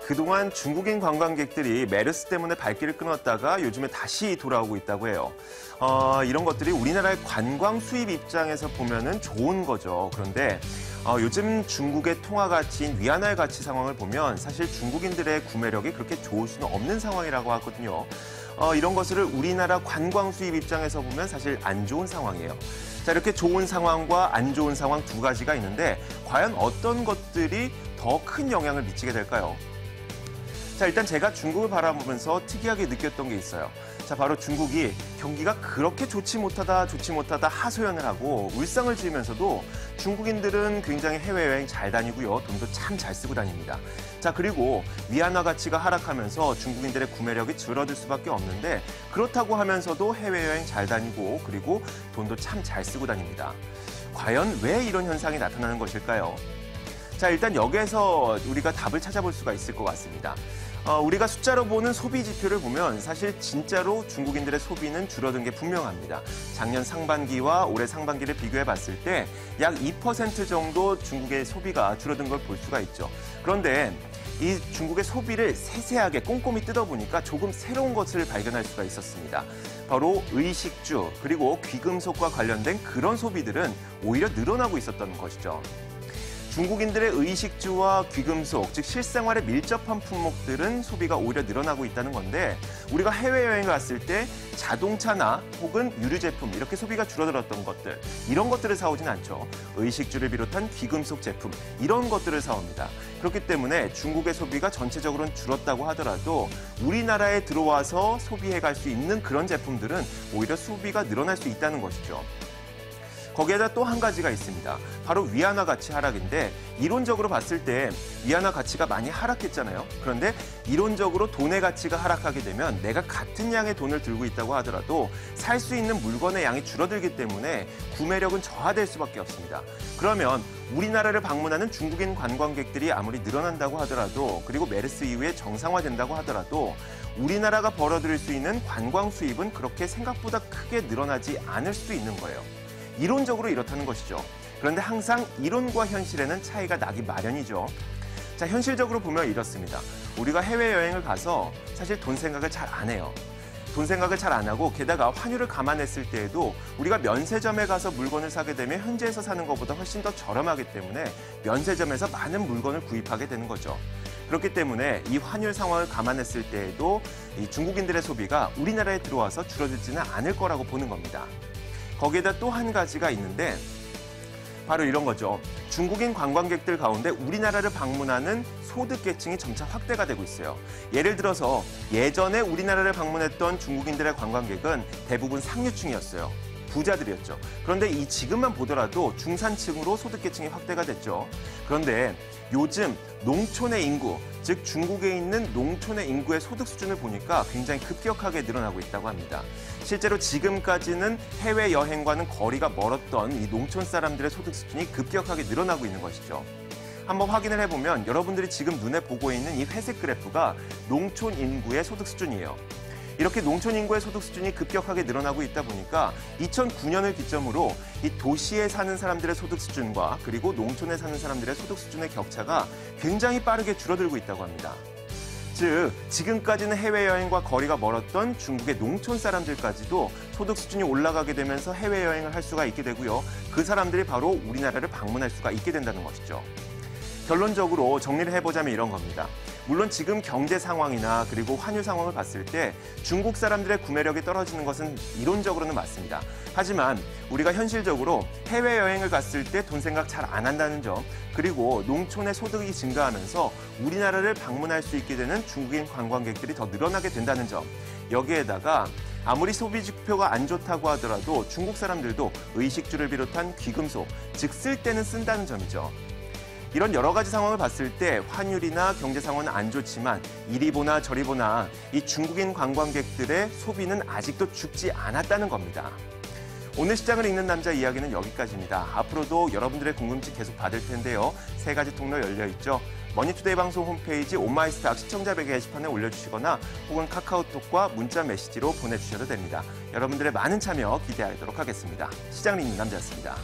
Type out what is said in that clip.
그동안 중국인 관광객들이 메르스 때문에 발길을 끊었다가 요즘에 다시 돌아오고 있다고 해요. 이런 것들이 우리나라의 관광 수입 입장에서 보면은 좋은 거죠. 그런데 요즘 중국의 통화 가치인 위안화의 가치 상황을 보면 사실 중국인들의 구매력이 그렇게 좋을 수는 없는 상황이라고 하거든요. 이런 것을 우리나라 관광 수입 입장에서 보면 사실 안 좋은 상황이에요. 자, 이렇게 좋은 상황과 안 좋은 상황 두 가지가 있는데 과연 어떤 것들이 더 큰 영향을 미치게 될까요? 자, 일단 제가 중국을 바라보면서 특이하게 느꼈던 게 있어요. 자, 바로 중국이 경기가 그렇게 좋지 못하다 하소연을 하고 울상을 지으면서도 중국인들은 굉장히 해외여행 잘 다니고요. 돈도 참 잘 쓰고 다닙니다. 자, 그리고 위안화 가치가 하락하면서 중국인들의 구매력이 줄어들 수밖에 없는데 그렇다고 하면서도 해외여행 잘 다니고 그리고 돈도 참 잘 쓰고 다닙니다. 과연 왜 이런 현상이 나타나는 것일까요? 자, 일단 여기에서 우리가 답을 찾아볼 수가 있을 것 같습니다. 우리가 숫자로 보는 소비 지표를 보면 사실 진짜로 중국인들의 소비는 줄어든 게 분명합니다. 작년 상반기와 올해 상반기를 비교해 봤을 때 약 2% 정도 중국의 소비가 줄어든 걸 볼 수가 있죠. 그런데 이 중국의 소비를 세세하게 꼼꼼히 뜯어보니까 조금 새로운 것을 발견할 수가 있었습니다. 바로 의식주 그리고 귀금속과 관련된 그런 소비들은 오히려 늘어나고 있었던 것이죠. 중국인들의 의식주와 귀금속, 즉 실생활에 밀접한 품목들은 소비가 오히려 늘어나고 있다는 건데 우리가 해외여행을 갔을 때 자동차나 혹은 유류 제품 이렇게 소비가 줄어들었던 것들 이런 것들을 사오진 않죠. 의식주를 비롯한 귀금속 제품 이런 것들을 사옵니다. 그렇기 때문에 중국의 소비가 전체적으로는 줄었다고 하더라도 우리나라에 들어와서 소비해 갈 수 있는 그런 제품들은 오히려 소비가 늘어날 수 있다는 것이죠. 거기에다 또 한 가지가 있습니다. 바로 위안화 가치 하락인데 이론적으로 봤을 때 위안화 가치가 많이 하락했잖아요. 그런데 이론적으로 돈의 가치가 하락하게 되면 내가 같은 양의 돈을 들고 있다고 하더라도 살 수 있는 물건의 양이 줄어들기 때문에 구매력은 저하될 수밖에 없습니다. 그러면 우리나라를 방문하는 중국인 관광객들이 아무리 늘어난다고 하더라도 그리고 메르스 이후에 정상화된다고 하더라도 우리나라가 벌어들일 수 있는 관광 수입은 그렇게 생각보다 크게 늘어나지 않을 수도 있는 거예요. 이론적으로 이렇다는 것이죠. 그런데 항상 이론과 현실에는 차이가 나기 마련이죠. 자, 현실적으로 보면 이렇습니다. 우리가 해외여행을 가서 사실 돈 생각을 잘 안 해요. 돈 생각을 잘 안 하고 게다가 환율을 감안했을 때에도 우리가 면세점에 가서 물건을 사게 되면 현지에서 사는 것보다 훨씬 더 저렴하기 때문에 면세점에서 많은 물건을 구입하게 되는 거죠. 그렇기 때문에 이 환율 상황을 감안했을 때에도 이 중국인들의 소비가 우리나라에 들어와서 줄어들지는 않을 거라고 보는 겁니다. 거기에다 또 한 가지가 있는데 바로 이런 거죠. 중국인 관광객들 가운데 우리나라를 방문하는 소득계층이 점차 확대가 되고 있어요. 예를 들어서 예전에 우리나라를 방문했던 중국인들의 관광객은 대부분 상류층이었어요. 부자들이었죠. 그런데 이 지금만 보더라도 중산층으로 소득계층이 확대가 됐죠. 그런데 요즘 농촌의 인구, 즉 중국에 있는 농촌의 인구의 소득 수준을 보니까 굉장히 급격하게 늘어나고 있다고 합니다. 실제로 지금까지는 해외여행과는 거리가 멀었던 이 농촌 사람들의 소득 수준이 급격하게 늘어나고 있는 것이죠. 한번 확인을 해보면 여러분들이 지금 눈에 보고 있는 이 회색 그래프가 농촌 인구의 소득 수준이에요. 이렇게 농촌 인구의 소득 수준이 급격하게 늘어나고 있다 보니까 2009년을 기점으로 이 도시에 사는 사람들의 소득 수준과 그리고 농촌에 사는 사람들의 소득 수준의 격차가 굉장히 빠르게 줄어들고 있다고 합니다. 즉, 지금까지는 해외여행과 거리가 멀었던 중국의 농촌 사람들까지도 소득 수준이 올라가게 되면서 해외여행을 할 수가 있게 되고요. 그 사람들이 바로 우리나라를 방문할 수가 있게 된다는 것이죠. 결론적으로 정리를 해보자면 이런 겁니다. 물론 지금 경제 상황이나 그리고 환율 상황을 봤을 때 중국 사람들의 구매력이 떨어지는 것은 이론적으로는 맞습니다. 하지만 우리가 현실적으로 해외여행을 갔을 때 돈 생각 잘 안 한다는 점, 그리고 농촌의 소득이 증가하면서 우리나라를 방문할 수 있게 되는 중국인 관광객들이 더 늘어나게 된다는 점, 여기에다가 아무리 소비 지표가 안 좋다고 하더라도 중국 사람들도 의식주를 비롯한 귀금속, 즉 쓸 때는 쓴다는 점이죠. 이런 여러 가지 상황을 봤을 때 환율이나 경제 상황은 안 좋지만 이리 보나 저리 보나 이 중국인 관광객들의 소비는 아직도 죽지 않았다는 겁니다. 오늘 시장을 읽는 남자 이야기는 여기까지입니다. 앞으로도 여러분들의 궁금증 계속 받을 텐데요. 3가지 통로 열려 있죠. 머니투데이 방송 홈페이지 온마이스탁 시청자 게시판에 올려주시거나 혹은 카카오톡과 문자 메시지로 보내주셔도 됩니다. 여러분들의 많은 참여 기대하도록 하겠습니다. 시장을 읽는 남자였습니다.